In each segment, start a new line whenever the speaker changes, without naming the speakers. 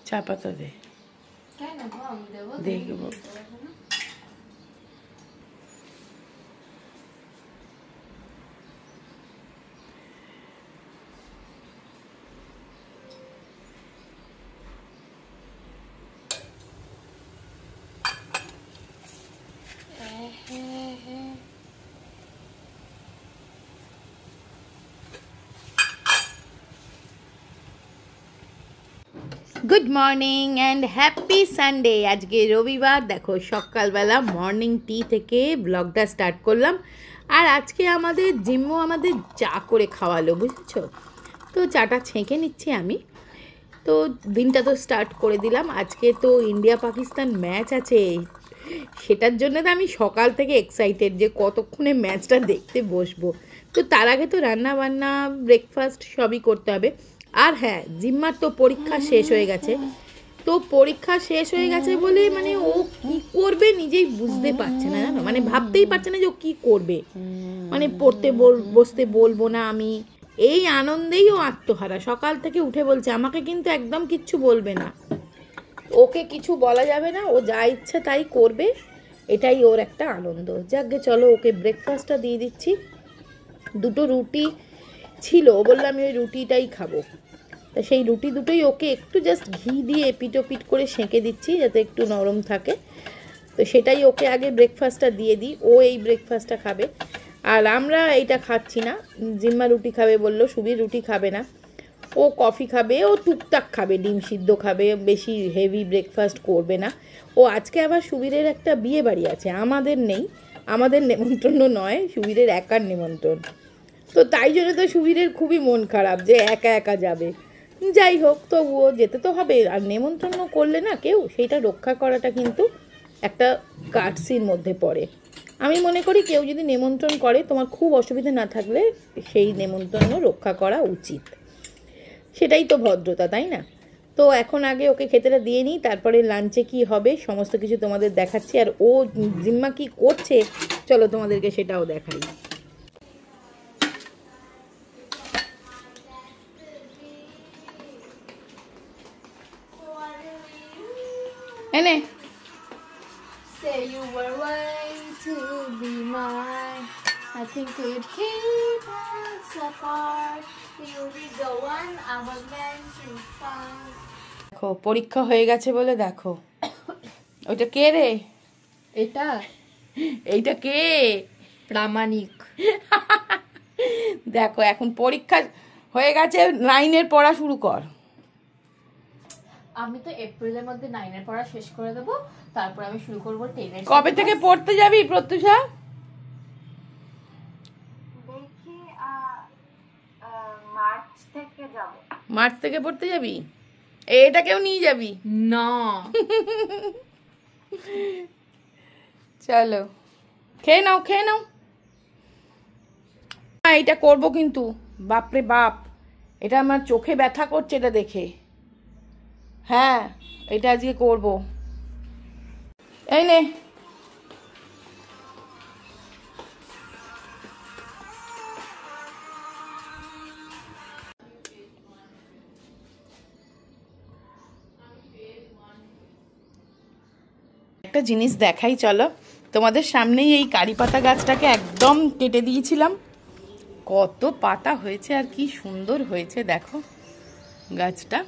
চা পাতা দে, দেখবো। Good morning and happy Sunday. আজকে রবিবার, দেখো সকালবেলা মর্নিং টি থেকে ব্লগটা স্টার্ট করলাম। আর আজকে আমাদের জিম্মু আমাদের চা করে খাওয়ালো, বুঝেছো? তো চাটা ছেঁকে নিচ্ছি আমি। তো দিনটা তো স্টার্ট করে দিলাম। আজকে তো ইন্ডিয়া পাকিস্তান ম্যাচ আছে, সেটার জন্য তো আমি সকাল থেকে এক্সাইটেড যে কতক্ষণে ম্যাচটা দেখতে বসবো। তো তার আগে তো রান্না বান্না ব্রেকফাস্ট সবই করতে হবে। আর হ্যাঁ, জিম্মার তো পরীক্ষা শেষ হয়ে গেছে। তো পরীক্ষা শেষ হয়ে গেছে বলে মানে ও কি করবে নিজেই বুঝতে পারছে না, জানো, মানে ভাবতেই পারছে না যে ও কী করবে। মানে পড়তে বসতে বলবো না আমি, এই আনন্দেই ও আত্মহারা। সকাল থেকে উঠে বলছে আমাকে কিন্তু একদম কিচ্ছু বলবে না, ওকে কিছু বলা যাবে না, ও যা ইচ্ছে তাই করবে, এটাই ওর একটা আনন্দ। যাকে চলো ওকে ব্রেকফাস্টটা দিয়ে দিচ্ছি। দুটো রুটি ছিল, ও বললো আমি ওই রুটিটাই খাবো। তা সেই রুটি দুটোই ওকে একটু জাস্ট ঘি দিয়ে পিট করে সেঁকে দিচ্ছি যাতে একটু নরম থাকে। তো সেটাই ওকে আগে ব্রেকফাস্টটা দিয়ে দিই, ও এই ব্রেকফাস্টটা খাবে। আর আমরা এইটা খাচ্ছি না, জিম্মা রুটি খাবে বললো, সুবীর রুটি খাবে না, ও কফি খাবে, ও টুকটাক খাবে, ডিম সিদ্ধ খাবে, বেশি হেভি ব্রেকফাস্ট করবে না। ও আজকে আবার সুবীরের একটা বিয়ে বাড়ি আছে, আমাদের নেই, আমাদের নেমন্ত্রণ নয়, সুবীরের একার নিমন্ত্রণ। তো তাই জন্য তো সুবীরের খুবই মন খারাপ যে একা একা যাবে। যাই হোক, তবুও যেতে তো হবে, আর নেমন্ত্রণ করলে না কেউ, সেইটা রক্ষা করাটা কিন্তু একটা কাটসির মধ্যে পড়ে। আমি মনে করি কেউ যদি নেমন্ত্রণ করে, তোমার খুব অসুবিধা না থাকলে সেই নেমন্ত্রণ রক্ষা করা উচিত, সেটাই তো ভদ্রতা, তাই না? তো এখন আগে ওকে খেতেটা দিয়ে নিই, তারপরে লাঞ্চে কি হবে সমস্ত কিছু তোমাদের দেখাচ্ছি। আর ও জিম্মা কি করছে চলো তোমাদেরকে সেটাও দেখাই। এনে
Say you were waiting to be mine. I think we'd keep us apart. You'll be the one I was meant to find.
দেখো পরীক্ষা হয়ে গেছে বলে, দেখো ওইটা কে রে? এইটা কে?
প্রামাণিক।
দেখো এখন পরীক্ষা হয়ে গেছে, 9-এর পড়া শুরু কর।
আমি তো এপ্রিলের মধ্যে 9-এর পড়া শেষ করে দেবো, তারপর আমি শুরু করবো 10-এর।
কবে থেকে পড়তে যাবি প্রত্যুষা?
দেখি মার্চ থেকে যাব।
মার্চ থেকে পড়তে যাবি? এটাকেও নিয়ে যাবি?
না।
চলো খেয়ে নাও, খেয়ে নাও। এটা করবো কিন্তু, বাপরে বাপ, এটা আমার চোখে ব্যথা করছে এটা দেখে। হ্যাঁ, এটা আজকে করবো। এই নে, একটা জিনিস দেখাই চলো তোমাদের সামনেই। এই কারি পাতা গাছটাকে একদম কেটে দিয়েছিলাম, কত পাতা হয়েছে আর কি সুন্দর হয়েছে দেখো গাছটা।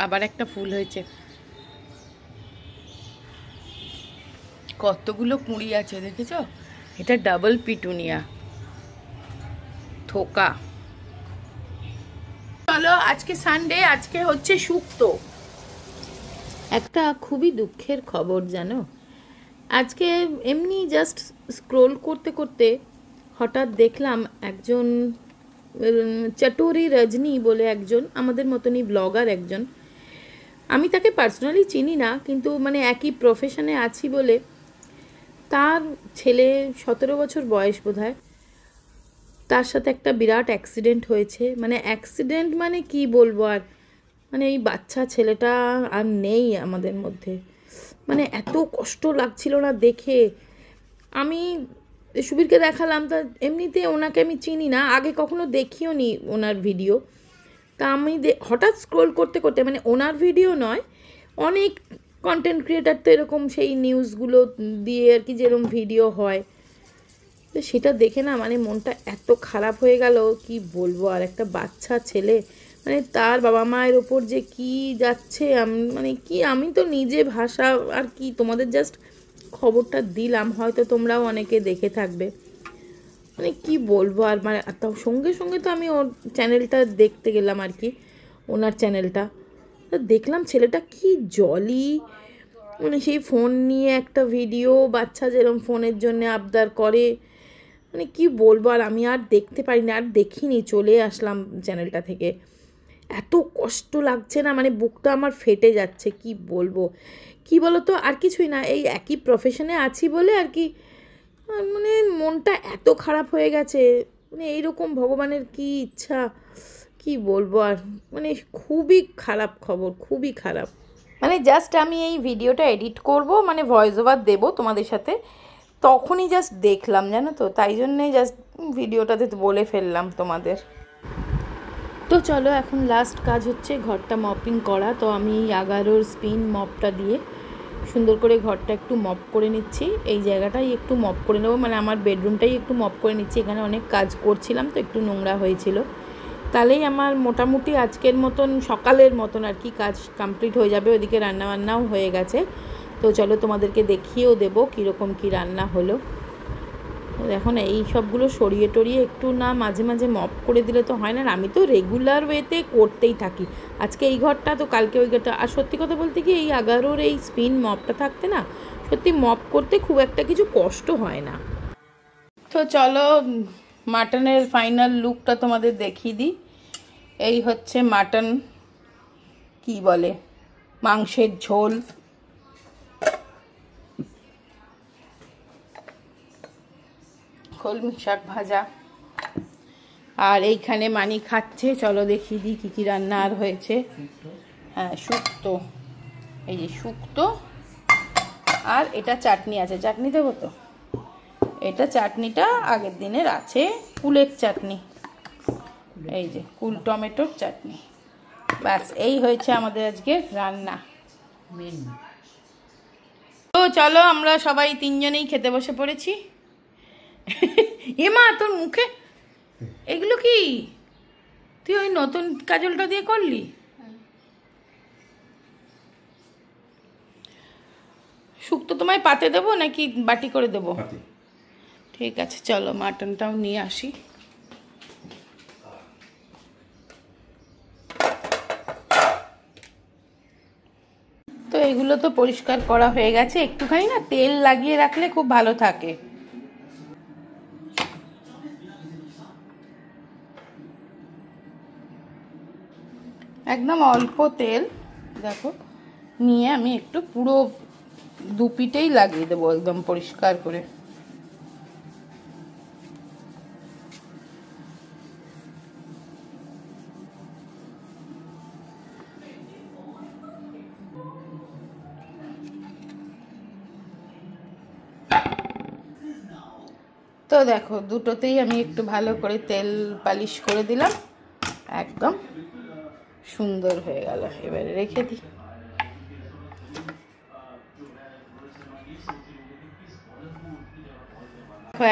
আবার একটা ফুল হয়েছে, কতগুলো কুঁড়ি আছে দেখেছো? এটা ডাবল পিটুনিয়া থোকা। চলো আজকে সানডে, আজকে হচ্ছে শুক্তো। একটা খুবই দুঃখের খবর জানো, আজকে এমনি জাস্ট স্ক্রোল করতে করতে হঠাৎ দেখলাম একজন চটোরি রজনী বলে একজন, আমাদের মতনই ব্লগার একজন, আমি তাকে পার্সোনালি চিনি না, কিন্তু মানে একই প্রফেশনে আছি বলে, তার ছেলে 17 বছর বয়স বোধহয়, তার সাথে একটা বিরাট অ্যাক্সিডেন্ট হয়েছে। মানে অ্যাক্সিডেন্ট মানে কি বলবো আর, মানে এই বাচ্চা ছেলেটা আর নেই আমাদের মধ্যে। মানে এত কষ্ট লাগছিল না দেখে। আমি সুবীরকে দেখালাম, তা এমনিতে ওনাকে আমি চিনি না, আগে কখনো দেখিও নি ওনার ভিডিও। তা আমি হঠাৎ স্ক্রোল করতে করতে, মানে ওনার ভিডিও নয়, অনেক কন্টেন্ট ক্রিয়েটার তো এরকম সেই নিউজগুলো দিয়ে আর কি যেরকম ভিডিও হয়, তো সেটা দেখে না মানে মনটা এত খারাপ হয়ে গেল কি বলবো। আর একটা বাচ্চা ছেলে, মানে তার বাবা মায়ের ওপর যে কি যাচ্ছে, মানে কি, আমি তো নিজে ভাষা আর কি, তোমাদের জাস্ট খবরটা দিলাম, হয়তো তোমরাও অনেকে দেখে থাকবে। মানে কি বলবো আর, মানে তাও সঙ্গে সঙ্গে তো আমি ওর চ্যানেলটা দেখতে গেলাম আর কি, ওনার চ্যানেলটা। তো দেখলাম ছেলেটা কি জলি, মানে সেই ফোন নিয়ে একটা ভিডিও, বাচ্চা যেরকম ফোনের জন্য আবদার করে, মানে কি বলবো। আর আমি আর দেখতে পারিনি, আর দেখিনি, চলে আসলাম চ্যানেলটা থেকে। এত কষ্ট লাগছে না, মানে বুকটা আমার ফেটে যাচ্ছে, কি বলবো। কি বলো তো, আর কিছুই না, এই একই প্রফেশনে আছি বলে আর কি, মানে মনটা এত খারাপ হয়ে গেছে। মানে এইরকম ভগবানের কি ইচ্ছা, কি বলবো আর, মানে খুবই খারাপ খবর, খুবই খারাপ। মানে জাস্ট আমি এই ভিডিওটা এডিট করব, মানে ভয়েস ওভার দেবো তোমাদের সাথে, তখনই জাস্ট দেখলাম, জানো তো, তাই জন্যই জাস্ট ভিডিওটাতে বলে ফেললাম তোমাদের। তো চলো, এখন লাস্ট কাজ হচ্ছে ঘরটা মপিং করা। তো আমি 11 স্পিন মপটা দিয়ে সুন্দর করে ঘরটা একটু মপ করে নিচ্ছি। এই জায়গাটাই একটু মপ করে নেবো, মানে আমার বেডরুমটাই একটু মপ করে নিচ্ছি। এখানে অনেক কাজ করছিলাম তো একটু নোংরা হয়েছিল, তাহলেই আমার মোটামুটি আজকের মতন, সকালের মতন আর কি কাজ কমপ্লিট হয়ে যাবে। ওদিকে রান্নাবান্নাও হয়ে গেছে। তো চলো তোমাদেরকে দেখিয়েও দেবো কীরকম কী রান্না হলো। এখন এই সবগুলো সরিয়ে টরিয়ে একটু না মাঝে মাঝে মপ করে দিলে তো হয় না। আমি তো রেগুলার ওয়েতে করতেই থাকি, আজকে এই ঘরটা তো কালকে ওই ঘরটা। আর সত্যি কথা বলতে কি, এই 11 এই স্পিন মপটা থাকতে না সত্যি মপ করতে খুব একটা কিছু কষ্ট হয় না। তো চলো মাটনের ফাইনাল লুকটা তোমাদের দেখিয়ে দিই। এই হচ্ছে মাটন, কি বলে, মাংসের ঝোল, কলমি শাক ভাজা, আর এইখানে মানি খাচ্ছে। চলো দেখিয়ে দিই কী কী রান্না আর হয়েছে। হ্যাঁ, শুক্তো, এই যে শুক্তো, আর এটা চাটনি আছে। চাটনি দেবো তো, এটা চাটনিটা আগের দিনের আছে, কুলের চাটনি, এই যে কুল টমেটোর চাটনি। ব্যাস, এই হয়েছে আমাদের আজকে রান্না। তো চলো আমরা সবাই তিনজনেই খেতে বসে পড়েছি। এমা, তোর মুখে এগুলো কি? তুই ওই নতুন কাজলটা দিয়ে করলি? শুক্তো তোমায় পাতে দেবো নাকি বাটি করে দেবো? ঠিক আছে, চলো মাটনটাও নিয়ে আসি। তো এগুলো তো পরিষ্কার করা হয়ে গেছে, একটুখানি না তেল লাগিয়ে রাখলে খুব ভালো থাকে। একদম অল্প তেল দেখো নিয়ে আমি একটু পুরো দুপিটেই লাগিয়ে দেবো একদম পরিষ্কার করে। তো দেখো দুটোতেই আমি একটু ভালো করে তেল পালিশ করে দিলাম, একদম সুন্দর হয়ে গেল। এবারে রেখে দিই।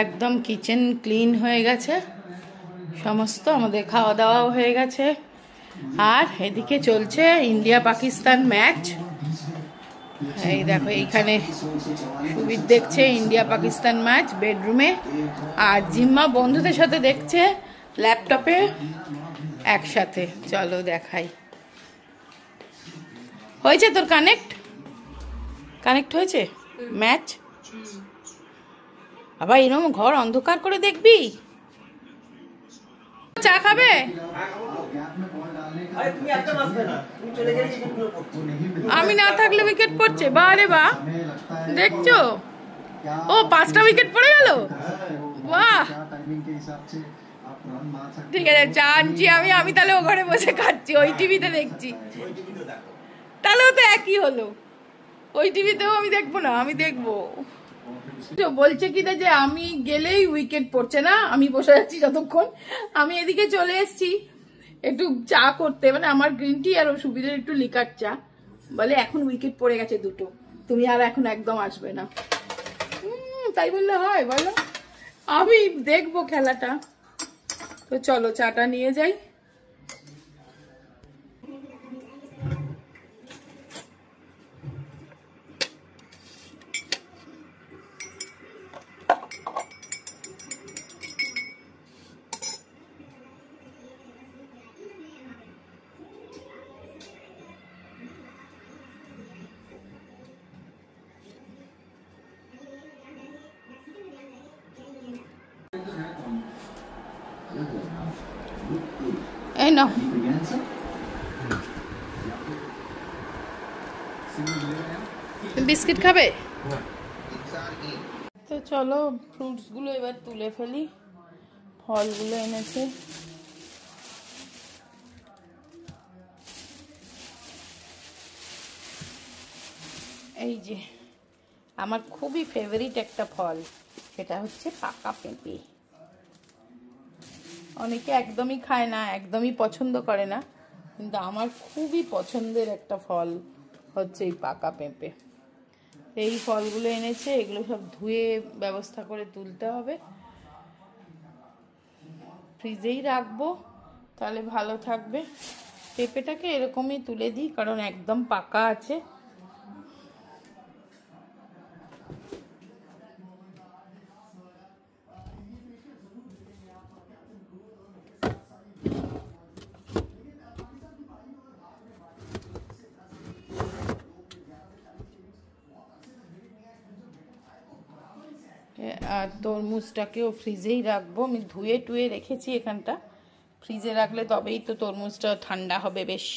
একদম কিচেন ক্লিন হয়ে গেছে সমস্ত, আমাদের খাওয়া দাওয়াও হয়ে গেছে। আর এদিকে চলছে ইন্ডিয়া পাকিস্তান ম্যাচ। এই দেখো এইখানে সুবীর দেখছে ইন্ডিয়া পাকিস্তান ম্যাচ বেডরুমে, আর জিম্মা বন্ধুদের সাথে দেখছে ল্যাপটপে একসাথে। চলো দেখাই। হয়েছে তোর কানেক্ট হয়েছে ম্যাচ? আবার এরকম ঘর অন্ধকার করে দেখবি? চা খাবে? আমি না থাকলে উইকেট পড়ছে, বারে বা দেখছো? ও 5টা উইকেট পড়ে গেল, বাহ। ঠিক আছে, চা আনছি আমি তাহলে ও ঘরে বসে খাচ্ছি, ওই টিভিতে দেখছি। তাহলেও তো একই হলো, ওই টিভিতেও আমি দেখবো না, আমি দেখবো। তো বলছে কি যে আমি গেলেই উইকেট পড়ছে না, আমি বসে যাচ্ছি যতক্ষণ। আমি এদিকে চলে এসেছি একটু চা করতে, মানে আমার গ্রিন টি আর সুবিধার একটু লিকার চা। বলে এখন উইকেট পড়ে গেছে দুটো, তুমি আর এখন একদম আসবে না। তাই বললে হয় বলো? আমি দেখবো খেলাটা। তো চলো চাটা নিয়ে যাই। এই নাও, বিস্কিট খাবে? তো চলো ফ্রুটস গুলো এবার তুলে ফেলি। ফলগুলো এনেছে, এই যে আমার খুবই ফেভারিট একটা ফল, সেটা হচ্ছে পাকা পেঁপে। অনেকে একদমই খায় না, একদমই পছন্দ করে না, কিন্তু আমার খুবই পছন্দের একটা ফল হচ্ছে এই পাকা পেঁপে। এই ফলগুলো এনেছে, এগুলো সব ধুয়ে ব্যবস্থা করে তুলতে হবে, ফ্রিজেই রাখবো, তাহলে ভালো থাকবে। পেঁপেটাকে এরকমই তুলে দিই, কারণ একদম পাকা আছে। আর তরমুজটাকেও ফ্রিজেই রাখবো, আমি ধুয়ে টুয়ে রেখেছি এখানটা, ফ্রিজে রাখলে তবেই তো তরমুজটা ঠান্ডা হবে বেশ।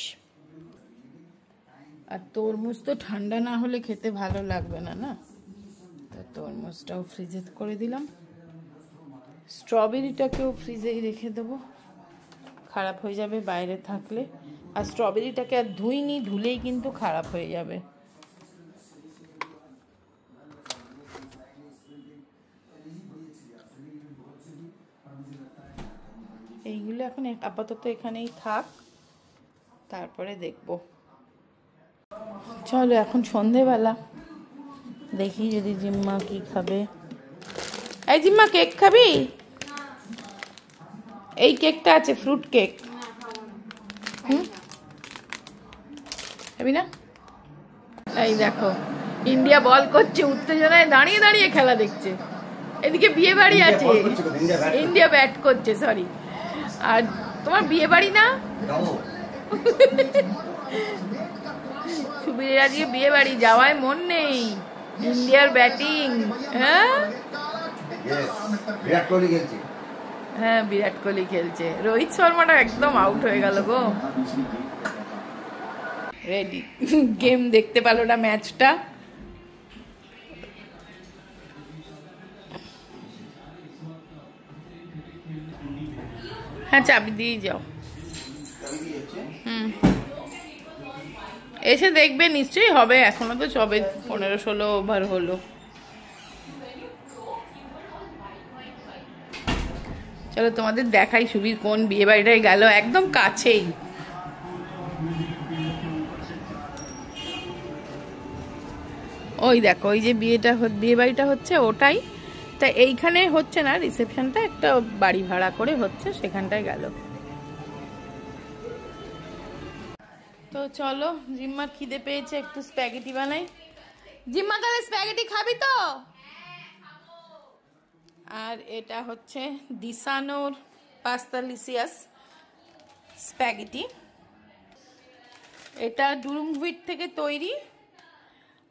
আর তরমুজ তো ঠান্ডা না হলে খেতে ভালো লাগবে না, না? তো তরমুজটাও ফ্রিজে করে দিলাম। স্ট্রবেরিটাকেও ফ্রিজেই রেখে দেবো, খারাপ হয়ে যাবে বাইরে থাকলে। আর স্ট্রবেরিটাকে আর ধুইনি, ধুলেই কিন্তু খারাপ হয়ে যাবে। এইগুলো এখন আপাতত এখানেই থাক, তারপরে দেখব। চলো এখন সন্ধেবেলা, দেখি যদি জিম্মা কি খাবে। এই জিম্মা কেক খাবি? এই কেকটা আছে, ফ্রুট কেক। খাবি না? এই দেখো ইন্ডিয়া বল করছে, উত্তেজনায় দাঁড়িয়ে দাঁড়িয়ে খেলা দেখছে। এদিকে বিয়ে বাড়ি আছে, ইন্ডিয়া ব্যাট করছে, সরি। আর তোমার বিয়ে বাড়ি না? সুবীরের আজকে বিয়ে বাড়ি, যাওয়ায় মন নেই। ইন্ডিয়ার ব্যাটিং। হ্যাঁ হ্যাঁ, বিরাট কোহলি খেলছে। রোহিত শর্মাটা একদম আউট হয়ে গেল গো। রেডি, গেম দেখতে পেল না ম্যাচটা। হ্যাঁ চাবি দিয়ে যাও। এসে দেখবে, নিশ্চয়ই হবে, এখনো তো সবে 15-16 ওভার হলো। চলো তোমাদের দেখাই সুবীর কোন বিয়ে বাড়িটায় গেল, একদম কাছেই। ওই দেখো, ওই যে বিয়ে বাড়িটা হচ্ছে ওটাই। তা এইখানে হচ্ছে না রিসেপশনটা, একটা বাড়ি ভাড়া করে হচ্ছে, সেখানটায় গেল। তো চলো, জিম্মার খিদে পেয়েছে, একটু স্প্যাগেটি বানাই। জিম্মা তাহলে স্প্যাগেটি খাবি তো? আর এটা হচ্ছে দিসানোর পাস্তালিসিয়াস স্প্যাগেটি। এটা ডুরুম হুইট থেকে তৈরি।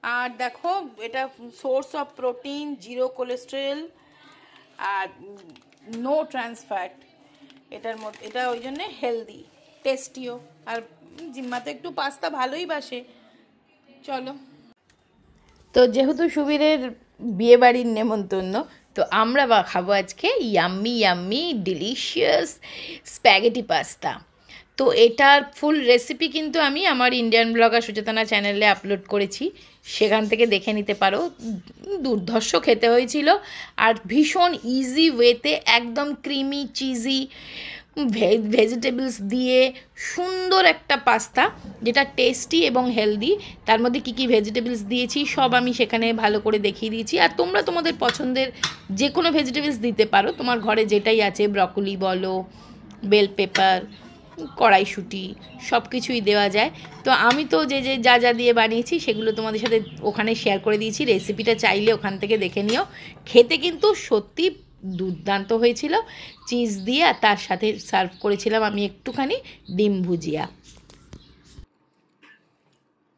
আর দেখো, এটা source of protein, zero cholesterol আর নো ট্রান্স ফ্যাট। এটার মধ্যে, এটা ওই জন্যে হেলদি, টেস্টিও। আর জিম্মাতে একটু পাস্তা ভালোই বাসে। চলো, তো যেহেতু সুবীরের বিয়ে বাড়ির নেমন্তন্ন, তো আমরা খাবো আজকে yummy yummy delicious spaghetti pasta. তো এটার ফুল রেসিপি কিন্তু আমি আমার ইন্ডিয়ান ব্লগার সুচেতনা চ্যানেলে আপলোড করেছি, সেখান থেকে দেখে নিতে পারো। দুর্ধর্ষ খেতে হয়েছিল, আর ভীষণ ইজি ওয়েতে একদম ক্রিমি চিজি ভেজিটেবলস দিয়ে সুন্দর একটা পাস্তা, যেটা টেস্টি এবং হেলদি। তার মধ্যে কী কী ভেজিটেবলস দিয়েছি সব আমি সেখানে ভালো করে দেখিয়ে দিয়েছি। আর তোমরা তোমাদের পছন্দের যে কোনো ভেজিটেবলস দিতে পারো, তোমার ঘরে যেটাই আছে, ব্রকলি বলো, বেল পেপার, কড়াইশুঁটি, সব কিছুই দেওয়া যায়। তো আমি তো যে যা যা দিয়ে বানিয়েছি সেগুলো তোমাদের সাথে ওখানে শেয়ার করে দিয়েছি। রেসিপিটা চাইলে ওখান থেকে দেখে নিও। খেতে কিন্তু সত্যি দুর্দান্ত হয়েছিল চিজ দিয়ে, আর তার সাথে সার্ভ করেছিলাম আমি একটুখানি ডিম ভুজিয়া।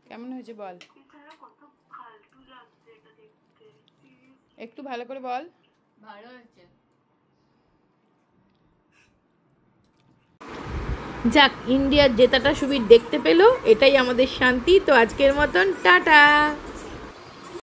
কেমন হয়েছে বল, একটু ভালো করে বল।
ভালো হয়েছে।
যাক, ইন্ডিয়ার জেতাটা সুবিধ দেখতে পেলো, এটাই আমাদের শান্তি। তো আজকের মতন টাটা।